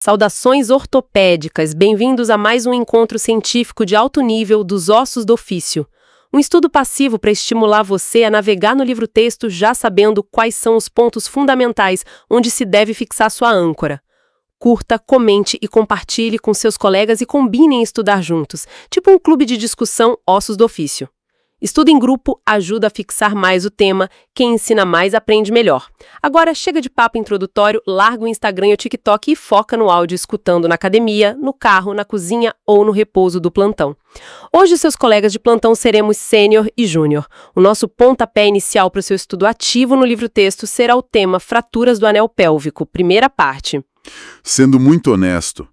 Saudações ortopédicas, bem-vindos a mais um encontro científico de alto nível dos ossos do ofício. Um estudo passivo para estimular você a navegar no livro-texto já sabendo quais são os pontos fundamentais onde se deve fixar sua âncora. Curta, comente e compartilhe com seus colegas e combinem estudar juntos, tipo um clube de discussão ossos do ofício. Estudo em grupo ajuda a fixar mais o tema, quem ensina mais aprende melhor. Agora chega de papo introdutório, larga o Instagram e o TikTok e foca no áudio escutando na academia, no carro, na cozinha ou no repouso do plantão. Hoje seus colegas de plantão seremos sênior e júnior. O nosso pontapé inicial para o seu estudo ativo no livro-texto será o tema Fraturas do Anel Pélvico, primeira parte. Sendo muito honesto,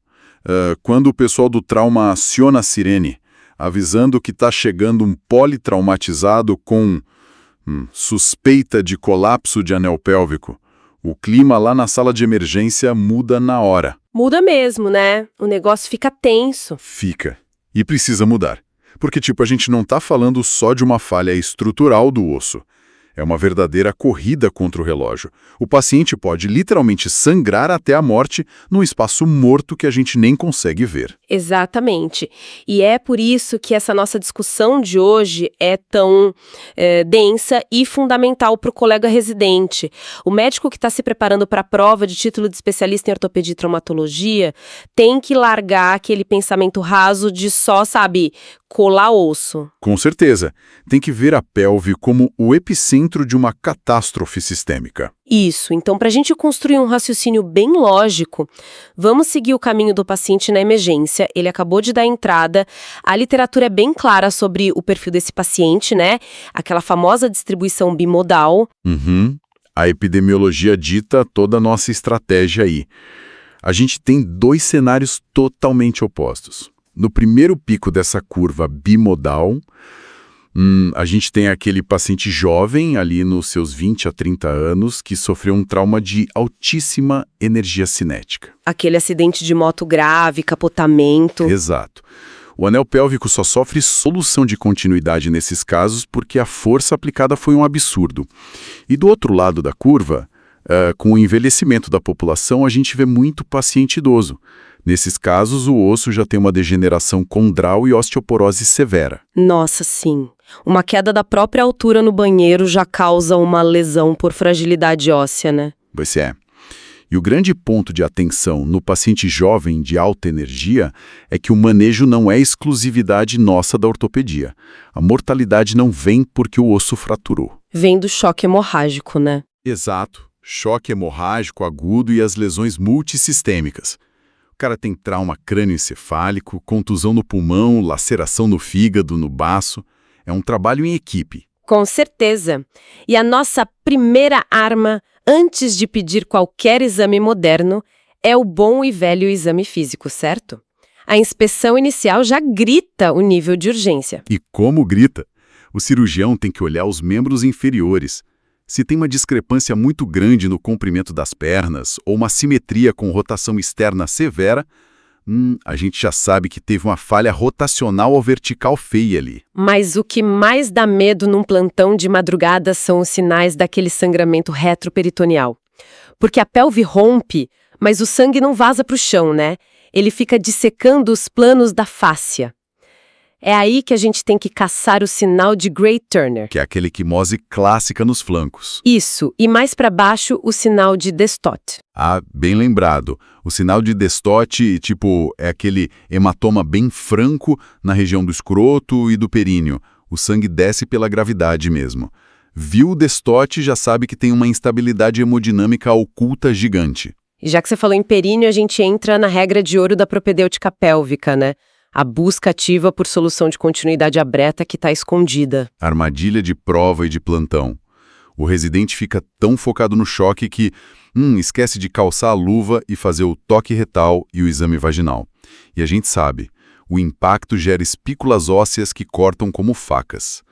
quando o pessoal do trauma aciona a sirene, avisando que está chegando um politraumatizado com suspeita de colapso de anel pélvico, o clima lá na sala de emergência muda na hora. Muda mesmo, né? O negócio fica tenso. Fica. E precisa mudar. Porque, a gente não está falando só de uma falha estrutural do osso. É uma verdadeira corrida contra o relógio. O paciente pode literalmente sangrar até a morte num espaço morto que a gente nem consegue ver. Exatamente. E é por isso que essa nossa discussão de hoje é tão densa e fundamental para o colega residente. O médico que está se preparando para a prova de título de especialista em ortopedia e traumatologia tem que largar aquele pensamento raso de só, colar osso. Com certeza. Tem que ver a pelve como o epicentro de uma catástrofe sistêmica. Isso. Então, para a gente construir um raciocínio bem lógico, vamos seguir o caminho do paciente na emergência. Ele acabou de dar entrada. A literatura é bem clara sobre o perfil desse paciente, né? Aquela famosa distribuição bimodal. A epidemiologia dita toda a nossa estratégia aí. A gente tem dois cenários totalmente opostos. No primeiro pico dessa curva bimodal, a gente tem aquele paciente jovem, ali nos seus 20 a 30 anos, que sofreu um trauma de altíssima energia cinética. Aquele acidente de moto grave, capotamento. Exato. O anel pélvico só sofre solução de continuidade nesses casos porque a força aplicada foi um absurdo. E do outro lado da curva, com o envelhecimento da população, a gente vê muito paciente idoso. Nesses casos, o osso já tem uma degeneração condral e osteoporose severa. Nossa, sim. Uma queda da própria altura no banheiro já causa uma lesão por fragilidade óssea, né? Pois é. E o grande ponto de atenção no paciente jovem de alta energia é que o manejo não é exclusividade nossa da ortopedia. A mortalidade não vem porque o osso fraturou. Vem do choque hemorrágico, né? Exato. Choque hemorrágico agudo e as lesões multissistêmicas. O cara tem trauma crânioencefálico, contusão no pulmão, laceração no fígado, no baço. É um trabalho em equipe. Com certeza. E a nossa primeira arma, antes de pedir qualquer exame moderno, é o bom e velho exame físico, certo? A inspeção inicial já grita o nível de urgência. E como grita? O cirurgião tem que olhar os membros inferiores. Se tem uma discrepância muito grande no comprimento das pernas ou uma simetria com rotação externa severa, a gente já sabe que teve uma falha rotacional ou vertical feia ali. Mas o que mais dá medo num plantão de madrugada são os sinais daquele sangramento retroperitoneal. Porque a pelve rompe, mas o sangue não vaza para o chão, né? Ele fica dissecando os planos da fáscia. É aí que a gente tem que caçar o sinal de Gray-Turner. Que é aquela equimose clássica nos flancos. Isso, e mais para baixo o sinal de Destot. Ah, bem lembrado. O sinal de Destot, é aquele hematoma bem franco na região do escroto e do períneo. O sangue desce pela gravidade mesmo. Viu o Destot, já sabe que tem uma instabilidade hemodinâmica oculta gigante. E já que você falou em períneo, a gente entra na regra de ouro da propedêutica pélvica, né? A busca ativa por solução de continuidade abreta que está escondida. Armadilha de prova e de plantão. O residente fica tão focado no choque que esquece de calçar a luva e fazer o toque retal e o exame vaginal. E a gente sabe, o impacto gera espículas ósseas que cortam como facas.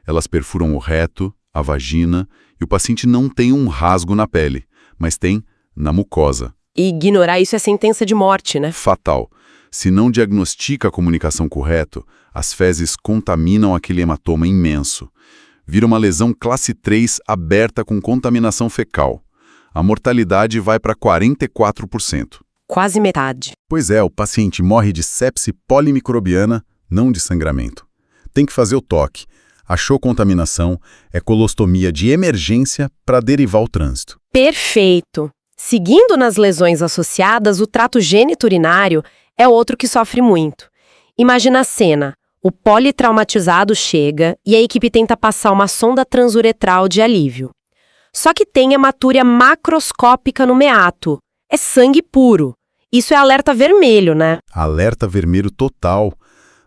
Elas perfuram o reto, a vagina, e o paciente não tem um rasgo na pele, mas tem na mucosa. E ignorar isso é sentença de morte, né? Fatal. Se não diagnostica a comunicação correta, as fezes contaminam aquele hematoma imenso. Vira uma lesão classe 3 aberta com contaminação fecal. A mortalidade vai para 44%. quase metade. Pois é, o paciente morre de sepse polimicrobiana, não de sangramento. Tem que fazer o toque. Achou contaminação, é colostomia de emergência para derivar o trânsito. Perfeito! Seguindo nas lesões associadas, o trato geniturinário é outro que sofre muito. Imagina a cena. O politraumatizado chega e a equipe tenta passar uma sonda transuretral de alívio. Só que tem hematúria macroscópica no meato. É sangue puro. Isso é alerta vermelho, né? Alerta vermelho total.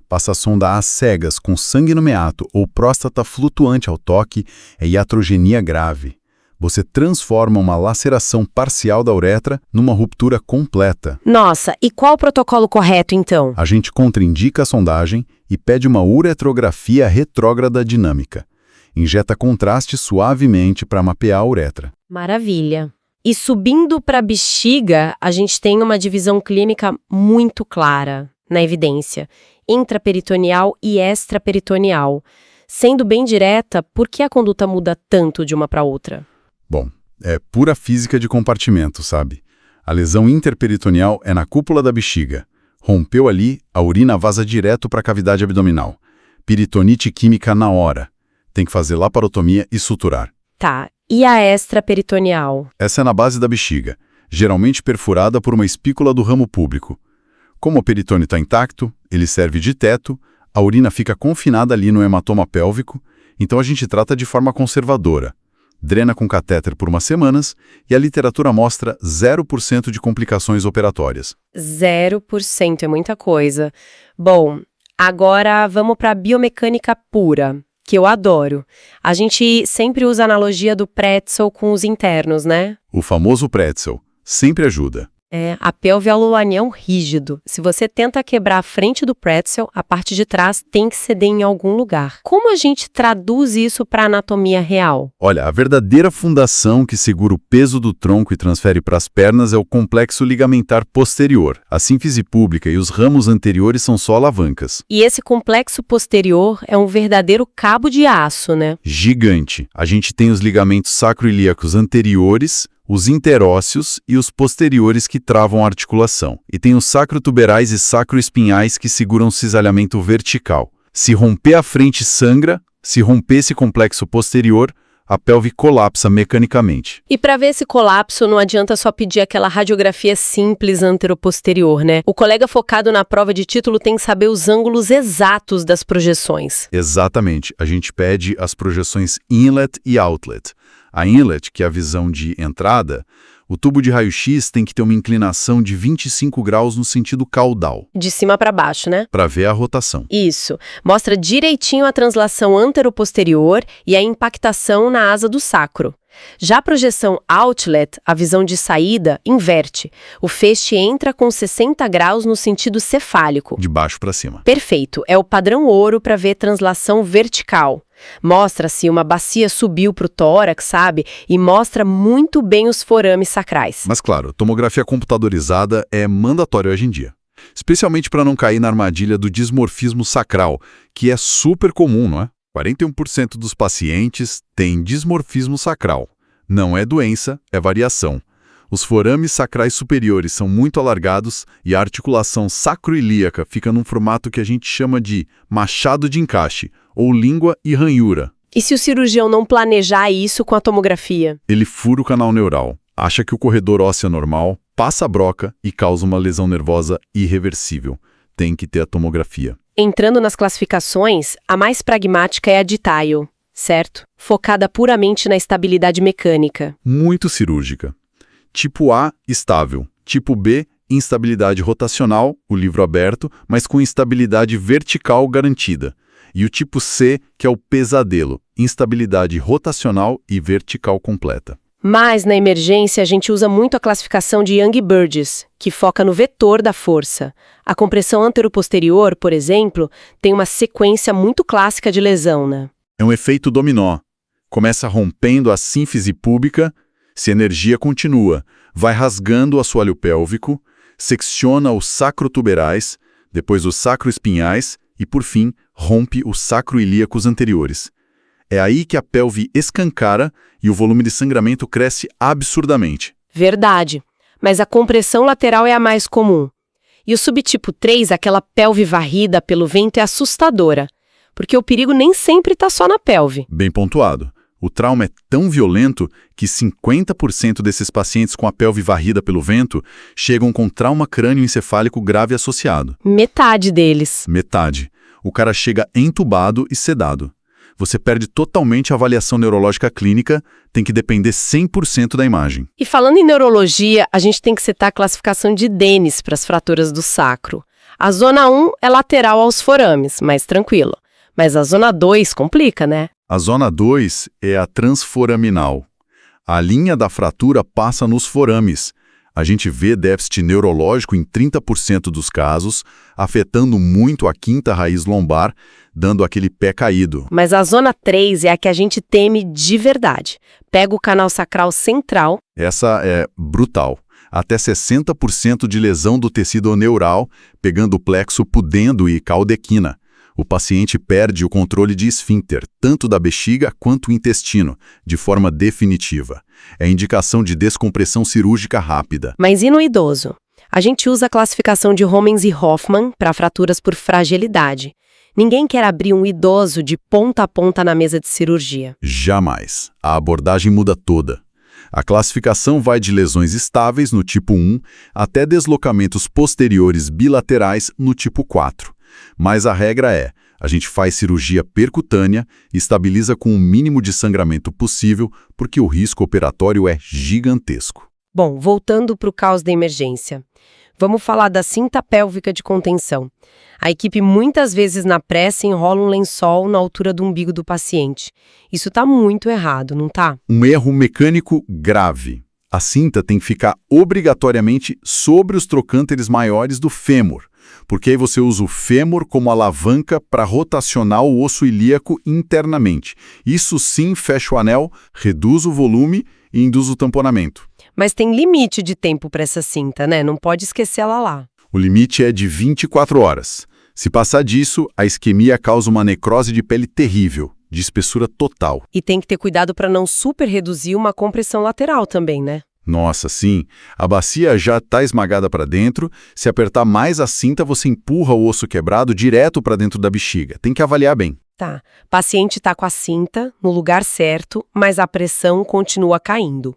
Passa a sonda às cegas com sangue no meato ou próstata flutuante ao toque é iatrogenia grave. Você transforma uma laceração parcial da uretra numa ruptura completa. Nossa, e qual o protocolo correto, então? A gente contraindica a sondagem e pede uma uretrografia retrógrada dinâmica. Injeta contraste suavemente para mapear a uretra. Maravilha. E subindo para a bexiga, a gente tem uma divisão clínica muito clara na evidência, intraperitoneal e extraperitoneal. Sendo bem direta, por que a conduta muda tanto de uma para outra? Bom, é pura física de compartimento, sabe? A lesão interperitoneal é na cúpula da bexiga. Rompeu ali, a urina vaza direto para a cavidade abdominal. Peritonite química na hora. Tem que fazer laparotomia e suturar. Tá, e a extraperitoneal? Essa é na base da bexiga, geralmente perfurada por uma espícula do ramo público. Como o peritônio está intacto, ele serve de teto, a urina fica confinada ali no hematoma pélvico, então a gente trata de forma conservadora. Drena com catéter por umas semanas e a literatura mostra 0% de complicações operatórias. 0% é muita coisa. Bom, agora vamos para a biomecânica pura, que eu adoro. A gente sempre usa a analogia do pretzel com os internos, né? O famoso pretzel sempre ajuda. A pelve é o anel rígido. Se você tenta quebrar a frente do pretzel, a parte de trás tem que ceder em algum lugar. Como a gente traduz isso para a anatomia real? Olha, a verdadeira fundação que segura o peso do tronco e transfere para as pernas é o complexo ligamentar posterior. A sínfise pública e os ramos anteriores são só alavancas. E esse complexo posterior é um verdadeiro cabo de aço, né? Gigante. A gente tem os ligamentos sacroiliacos anteriores, os interósseos e os posteriores que travam a articulação. E tem os sacrotuberais e sacroespinhais que seguram o cisalhamento vertical. Se romper a frente sangra, se romper esse complexo posterior, a pelve colapsa mecanicamente. E para ver esse colapso, não adianta só pedir aquela radiografia simples anteroposterior, né? O colega focado na prova de título tem que saber os ângulos exatos das projeções. Exatamente. A gente pede as projeções inlet e outlet. A inlet, que é a visão de entrada, o tubo de raio-x tem que ter uma inclinação de 25 graus no sentido caudal. De cima para baixo, né? Para ver a rotação. Isso. Mostra direitinho a translação anteroposterior e a impactação na asa do sacro. Já a projeção outlet, a visão de saída, inverte. O feixe entra com 60 graus no sentido cefálico. De baixo para cima. Perfeito. É o padrão ouro para ver translação vertical. Mostra se uma bacia subiu para o tórax, sabe? E mostra muito bem os forames sacrais. Mas claro, tomografia computadorizada é mandatória hoje em dia. Especialmente para não cair na armadilha do dismorfismo sacral, que é super comum, não é? 41% dos pacientes têm dismorfismo sacral. Não é doença, é variação. Os forames sacrais superiores são muito alargados e a articulação sacroilíaca fica num formato que a gente chama de machado de encaixe, ou língua e ranhura. E se o cirurgião não planejar isso com a tomografia? Ele fura o canal neural, acha que o corredor ósseo é normal, passa a broca e causa uma lesão nervosa irreversível. Tem que ter a tomografia. Entrando nas classificações, a mais pragmática é a de Tile, certo? Focada puramente na estabilidade mecânica. Muito cirúrgica. Tipo A, estável. Tipo B, instabilidade rotacional, o livro aberto, mas com instabilidade vertical garantida. E o tipo C, que é o pesadelo, instabilidade rotacional e vertical completa. Mas, na emergência, a gente usa muito a classificação de Young-Burgess, que foca no vetor da força. A compressão anteroposterior, por exemplo, tem uma sequência muito clássica de lesão, né? É um efeito dominó. Começa rompendo a sínfise púbica, se a energia continua, vai rasgando o assoalho pélvico, secciona os sacrotuberais, depois os sacroespinhais e, por fim, rompe os sacroilíacos anteriores. É aí que a pelve escancara e o volume de sangramento cresce absurdamente. Verdade. mas a compressão lateral é a mais comum. E o subtipo 3, aquela pelve varrida pelo vento, é assustadora, porque o perigo nem sempre está só na pelve. Bem pontuado. O trauma é tão violento que 50% desses pacientes com a pelve varrida pelo vento chegam com trauma crânioencefálico grave associado. Metade deles. Metade. O cara chega entubado e sedado. Você perde totalmente a avaliação neurológica clínica, tem que depender 100% da imagem. E falando em neurologia, a gente tem que citar a classificação de Dennis para as fraturas do sacro. A zona 1 é lateral aos forames, mais tranquilo. Mas a zona 2 complica, né? A zona 2 é a transforaminal. A linha da fratura passa nos forames. A gente vê déficit neurológico em 30% dos casos, afetando muito a quinta raiz lombar, dando aquele pé caído. Mas a zona 3 é a que a gente teme de verdade. Pega o canal sacral central. Essa é brutal. Até 60% de lesão do tecido neural, pegando o plexo pudendo e caldequina. O paciente perde o controle de esfíncter, tanto da bexiga quanto o intestino, de forma definitiva. É indicação de descompressão cirúrgica rápida. Mas e no idoso? A gente usa a classificação de Homens e Hoffman para fraturas por fragilidade. Ninguém quer abrir um idoso de ponta a ponta na mesa de cirurgia. Jamais. A abordagem muda toda. A classificação vai de lesões estáveis no tipo 1 até deslocamentos posteriores bilaterais no tipo 4. Mas a regra é, a gente faz cirurgia percutânea e estabiliza com o mínimo de sangramento possível, porque o risco operatório é gigantesco. Bom, voltando para o caos da emergência. Vamos falar da cinta pélvica de contenção. A equipe muitas vezes na pressa enrola um lençol na altura do umbigo do paciente. Isso está muito errado, não tá? Um erro mecânico grave. A cinta tem que ficar obrigatoriamente sobre os trocânteres maiores do fêmur, porque aí você usa o fêmur como alavanca para rotacionar o osso ilíaco internamente. Isso sim fecha o anel, reduz o volume e induz o tamponamento. Mas tem limite de tempo para essa cinta, né? Não pode esquecer ela lá. O limite é de 24 horas. Se passar disso, a isquemia causa uma necrose de pele terrível, de espessura total. E tem que ter cuidado para não super reduzir uma compressão lateral também, né? Nossa, sim. A bacia já está esmagada para dentro. Se apertar mais a cinta, você empurra o osso quebrado direto para dentro da bexiga. Tem que avaliar bem. Tá. Paciente está com a cinta no lugar certo, mas a pressão continua caindo.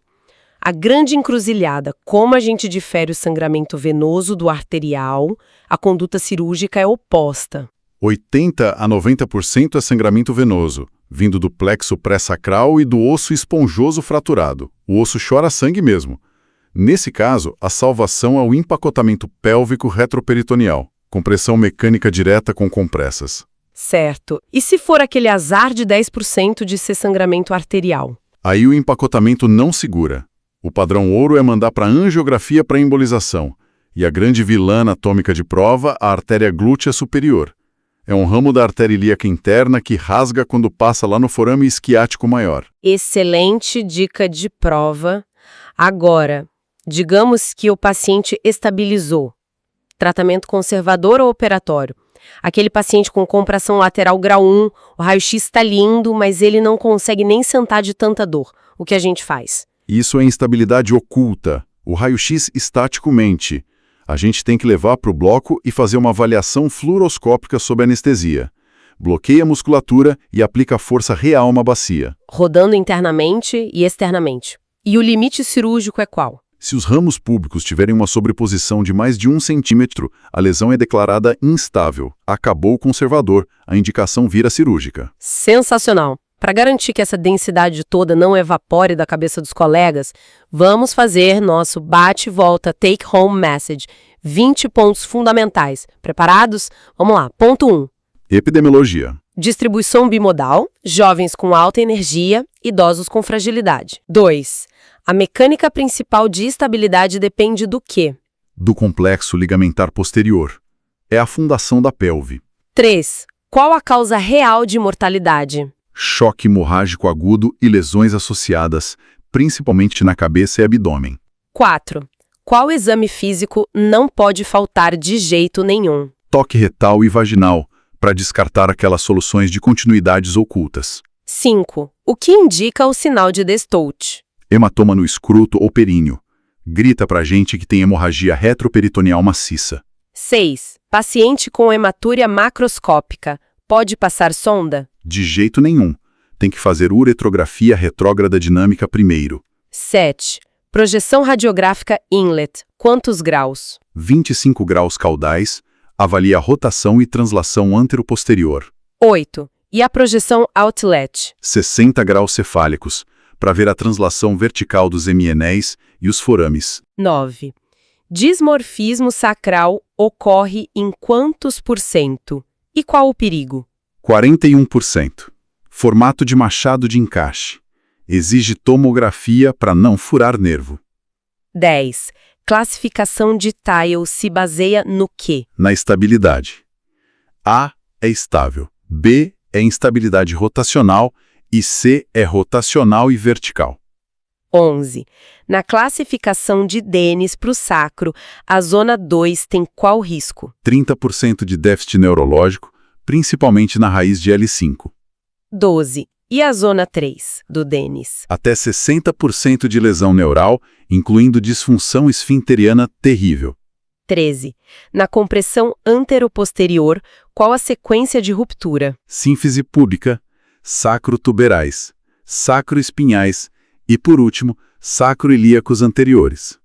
A grande encruzilhada, como a gente difere o sangramento venoso do arterial, a conduta cirúrgica é oposta. 80 a 90% é sangramento venoso, vindo do plexo pré-sacral e do osso esponjoso fraturado. O osso chora sangue mesmo. Nesse caso, a salvação é o empacotamento pélvico retroperitoneal, compressão mecânica direta com compressas. Certo. E se for aquele azar de 10% de ser sangramento arterial? Aí o empacotamento não segura. O padrão ouro é mandar para angiografia para embolização. E a grande vilã anatômica de prova, a artéria glútea superior. É um ramo da artéria ilíaca interna que rasga quando passa lá no forame isquiático maior. Excelente dica de prova. Agora, digamos que o paciente estabilizou. Tratamento conservador ou operatório? Aquele paciente com compressão lateral grau 1, o raio-x está lindo, mas ele não consegue nem sentar de tanta dor. O que a gente faz? Isso é instabilidade oculta. O raio-x estático mente. A gente tem que levar para o bloco e fazer uma avaliação fluoroscópica sob anestesia. Bloqueia a musculatura e aplica força real a uma bacia. Rodando internamente e externamente. E o limite cirúrgico é qual? Se os ramos públicos tiverem uma sobreposição de mais de 1 centímetro, a lesão é declarada instável. Acabou o conservador, a indicação vira cirúrgica. Sensacional! Para garantir que essa densidade toda não evapore da cabeça dos colegas, vamos fazer nosso bate-volta take-home message. 20 pontos fundamentais. Preparados? Vamos lá. Ponto 1. Epidemiologia. Distribuição bimodal, jovens com alta energia, idosos com fragilidade. 2. A mecânica principal de estabilidade depende do quê? Do complexo ligamentar posterior. É a fundação da pelve. 3. Qual a causa real de mortalidade? Choque hemorrágico agudo e lesões associadas, principalmente na cabeça e abdômen. 4. Qual exame físico não pode faltar de jeito nenhum? Toque retal e vaginal, para descartar aquelas soluções de continuidades ocultas. 5. O que indica o sinal de Destolt? Hematoma no escroto ou períneo. Grita pra gente que tem hemorragia retroperitoneal maciça. 6. Paciente com hematúria macroscópica. Pode passar sonda? De jeito nenhum. Tem que fazer uretrografia retrógrada dinâmica primeiro. 7. Projeção radiográfica inlet. Quantos graus? 25 graus caudais, avalia rotação e translação antero-posterior. 8. E a projeção outlet? 60 graus cefálicos, para ver a translação vertical dos hemienéis e os forames. 9. Dismorfismo sacral ocorre em quantos por cento? E qual o perigo? 41%. Formato de machado de encaixe. Exige tomografia para não furar nervo. 10. Classificação de Tile se baseia no quê? Na estabilidade. A é estável, B é instabilidade rotacional e C é rotacional e vertical. 11. Na classificação de Dennis para o sacro, a zona 2 tem qual risco? 30% de déficit neurológico, principalmente na raiz de L5. 12. E a zona 3 do Dennis? Até 60% de lesão neural, incluindo disfunção esfinteriana terrível. 13. Na compressão anteroposterior, qual a sequência de ruptura? Sínfise púbica, sacrotuberais, sacroespinhais e, por último, sacroilíacos anteriores.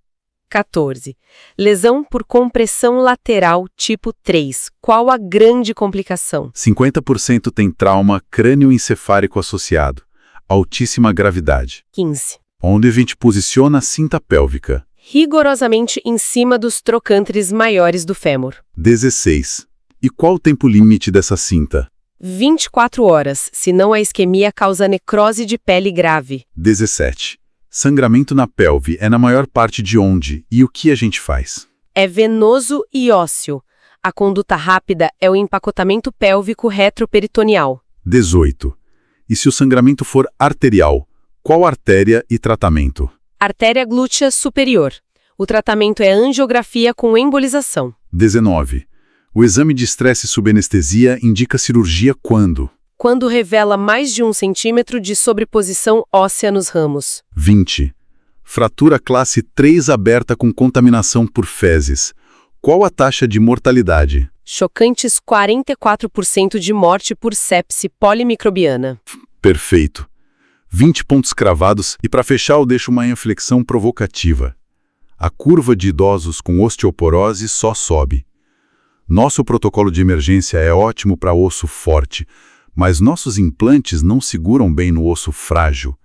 14. Lesão por compressão lateral tipo 3. Qual a grande complicação? 50% tem trauma crânioencefálico associado, altíssima gravidade. 15. Onde a gente posiciona a cinta pélvica. Rigorosamente em cima dos trocânteres maiores do fêmur. 16. E qual o tempo limite dessa cinta? 24 horas, senão a isquemia causa necrose de pele grave. 17. Sangramento na pelve é na maior parte de onde e o que a gente faz? É venoso e ósseo. A conduta rápida é o empacotamento pélvico retroperitoneal. 18. E se o sangramento for arterial, qual artéria e tratamento? Artéria glútea superior. O tratamento é angiografia com embolização. 19. O exame de estresse sob anestesia indica cirurgia quando? Quando revela mais de 1 centímetro de sobreposição óssea nos ramos. 20. Fratura classe 3 aberta com contaminação por fezes. Qual a taxa de mortalidade? Chocantes 44% de morte por sepse polimicrobiana. Perfeito. 20 pontos cravados e para fechar eu deixo uma inflexão provocativa. A curva de idosos com osteoporose só sobe. Nosso protocolo de emergência é ótimo para osso forte, mas nossos implantes não seguram bem no osso frágil.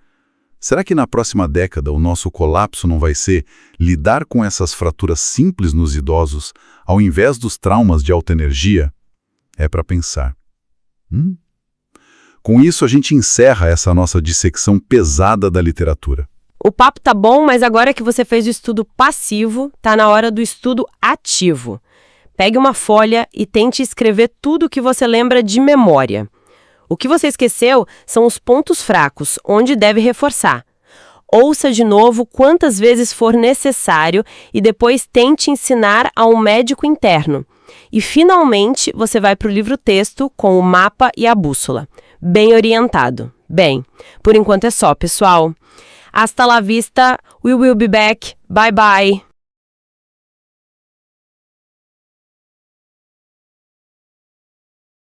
Será que na próxima década o nosso colapso não vai ser lidar com essas fraturas simples nos idosos, ao invés dos traumas de alta energia? É para pensar. Com isso, a gente encerra essa nossa dissecção pesada da literatura. O papo tá bom, mas agora que você fez o estudo passivo, tá na hora do estudo ativo. Pegue uma folha e tente escrever tudo o que você lembra de memória. O que você esqueceu são os pontos fracos, onde deve reforçar. Ouça de novo quantas vezes for necessário e depois tente ensinar a um médico interno. E, finalmente, você vai para o livro-texto com o mapa e a bússola. Bem orientado. Bem, por enquanto é só, pessoal. Hasta la vista, we will be back. Bye bye.